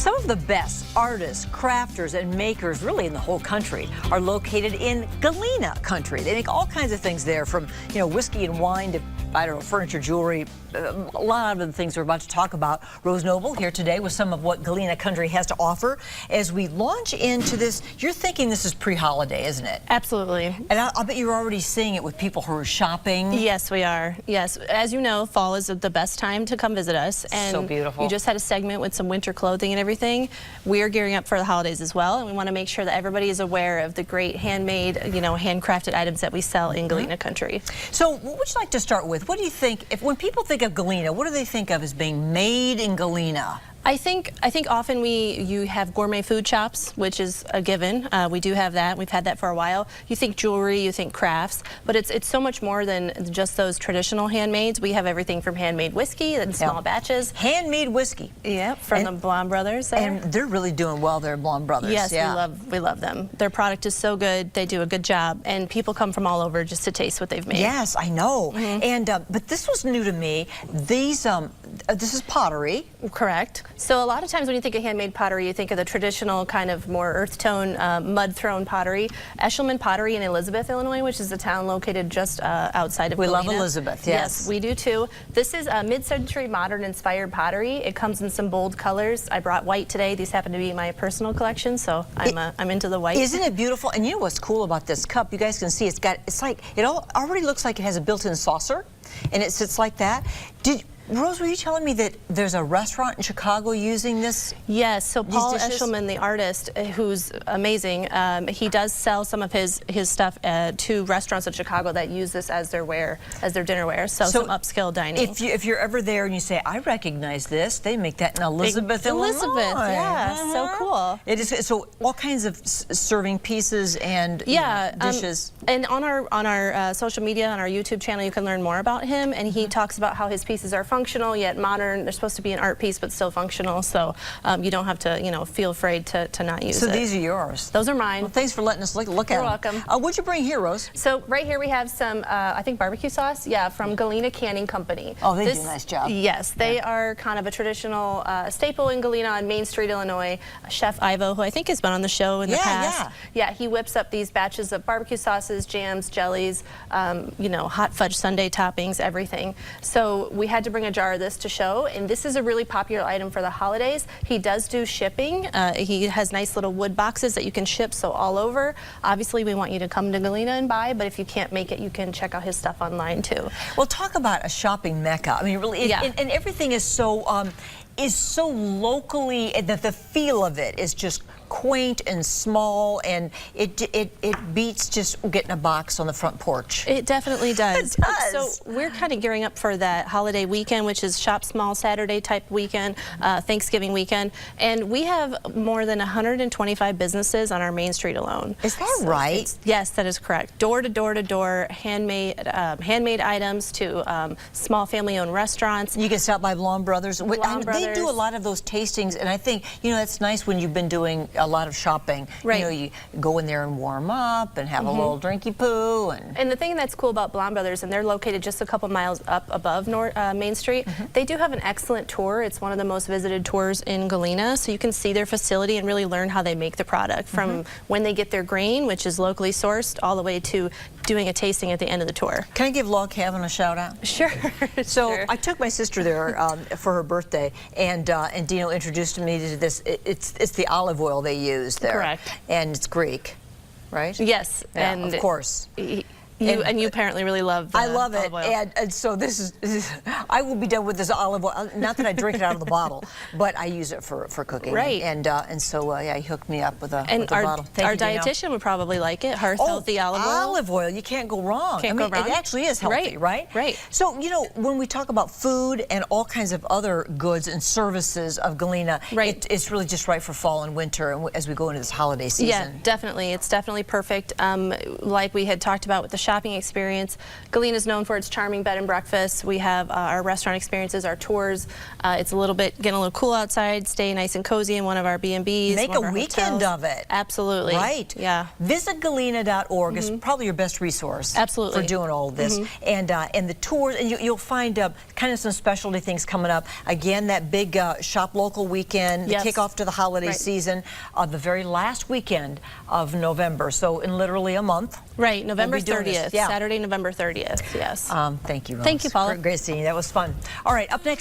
Some of the best artists, crafters, and makers really in the whole country are located in Galena Country. They make all kinds of things there, from whiskey and wine to, I don't know, furniture, jewelry, a lot of the things we're about to talk about. Rose Noble here today with some of what Galena Country has to offer. As we launch into this, you're thinking this is pre-holiday, isn't it? Absolutely. And I'll bet you're already seeing it with people who are shopping. Yes, we are. Yes. As you know, fall is the best time to come visit us. And so beautiful. You just had a segment with some winter clothing and everything. We're gearing up for the holidays as well, and we want to make sure that everybody is aware of the great handmade, handcrafted items that we sell in Galena Country. So what would you like to start with? What do you think, when people think of Galena, what do they think of as being made in Galena? I think often you have gourmet food shops, which is a given. We do have that. We've had that for a while. You think jewelry, you think crafts, but it's so much more than just those traditional handmades. We have everything from handmade whiskey in small batches. Handmade whiskey. Yep, from the Blonde Brothers there. And they're really doing well there, Blonde Brothers. Yes, yeah. we love them. Their product is so good. They do a good job, and people come from all over just to taste what they've made. Yes, I know. And but this was new to me. These this is pottery. Correct. So a lot of times when you think of handmade pottery, you think of the traditional kind of more earth tone, mud thrown pottery. Eshelman Pottery in Elizabeth, Illinois, which is a town located just outside of Galena. We love Elizabeth, yes. We do too. This is a mid-century modern inspired pottery. It comes in some bold colors. I brought white today. These happen to be my personal collection, so I'm into the white. Isn't it beautiful? And you know what's cool about this cup? You guys can see it already looks like it has a built-in saucer, and it sits like that. Rose, were you telling me that there's a restaurant in Chicago using this? Yes, so Paula Eshelman, the artist, who's amazing, he does sell some of his stuff to restaurants in Chicago that use this as their dinnerware, so some upscale dining. If you're ever there and you say, I recognize this, they make that in Elizabeth, Illinois. Elizabeth, yeah, so cool. It is, so all kinds of serving pieces and dishes. And on our social media, on our YouTube channel, you can learn more about him, and he talks about how his pieces are functional yet modern. They're supposed to be an art piece but still functional, so you don't have to feel afraid to not use it. So these are yours? Those are mine. Well, thanks for letting us look at them. You're welcome. What'd you bring here, Rose? So right here we have some I think barbecue sauce, from Galena Canning Company. Oh, they do a nice job. Yes, they are kind of a traditional staple in Galena on Main Street, Illinois. Chef Ivo, who I think has been on the show in the past. Yeah, he whips up these batches of barbecue sauces, jams, jellies, hot fudge sundae toppings, everything. So we had to bring a jar of this to show, and this is a really popular item for the holidays. He does do shipping. He has nice little wood boxes that you can ship, so all over. Obviously, we want you to come to Galena and buy, but if you can't make it, you can check out his stuff online too. Well, talk about a shopping mecca. I mean, really, and everything is so locally, the feel of it is just quaint and small, and it beats just getting a box on the front porch. It definitely does. It does. So we're kind of gearing up for that holiday weekend, which is Shop Small Saturday type weekend, Thanksgiving weekend, and we have more than 125 businesses on our Main Street alone. Is that right? Yes, that is correct. Door to door to door, handmade items to small family-owned restaurants. You can stop by Blonde Brothers. They do a lot of those tastings, and I think that's nice when you've been doing a lot of shopping. Right. You go in there and warm up and have a little drinky poo. And the thing that's cool about Blonde Brothers, and they're located just a couple miles up above Main Street, they do have an excellent tour. It's one of the most visited tours in Galena, so you can see their facility and really learn how they make the product, from when they get their grain, which is locally sourced, all the way to doing a tasting at the end of the tour. Can I give Log Cabin a shout out? Sure. So I took my sister there for her birthday, and Dino introduced me to this. It's the olive oil they use there. Correct. And it's Greek, right? Yes. Yeah, and of course. You apparently really love the I love it, olive oil. and so this is I will be done with this olive oil. Not that I drink it out of the bottle, but I use it for cooking. Right. And so he hooked me up with a bottle. Our dietitian would probably like it. Hearth healthy olive oil. Olive oil, you can't go wrong. Can't go wrong. It actually is healthy, right? Right. So when we talk about food and all kinds of other goods and services of Galena, it's really just right for fall and winter, and as we go into this holiday season. Yeah, definitely. It's definitely perfect. Like we had talked about with the shopping experience. Galena is known for its charming bed and breakfast. We have our restaurant experiences, our tours. It's a little bit, getting a little cool outside, stay nice and cozy in one of our B&Bs. Make a weekend of it. Absolutely. Right. Yeah. Visit galena.org is probably your best resource. Absolutely. For doing all of this. And the tours, and you'll find kind of some specialty things coming up. Again, that big shop local weekend, the kickoff to the holiday season, the very last weekend of November. So in literally a month. Right, November we'll 30th. Saturday, November 30th. Yes. Thank you, Rose. Thank you, Paula. Great seeing you. That was fun. All right, up next.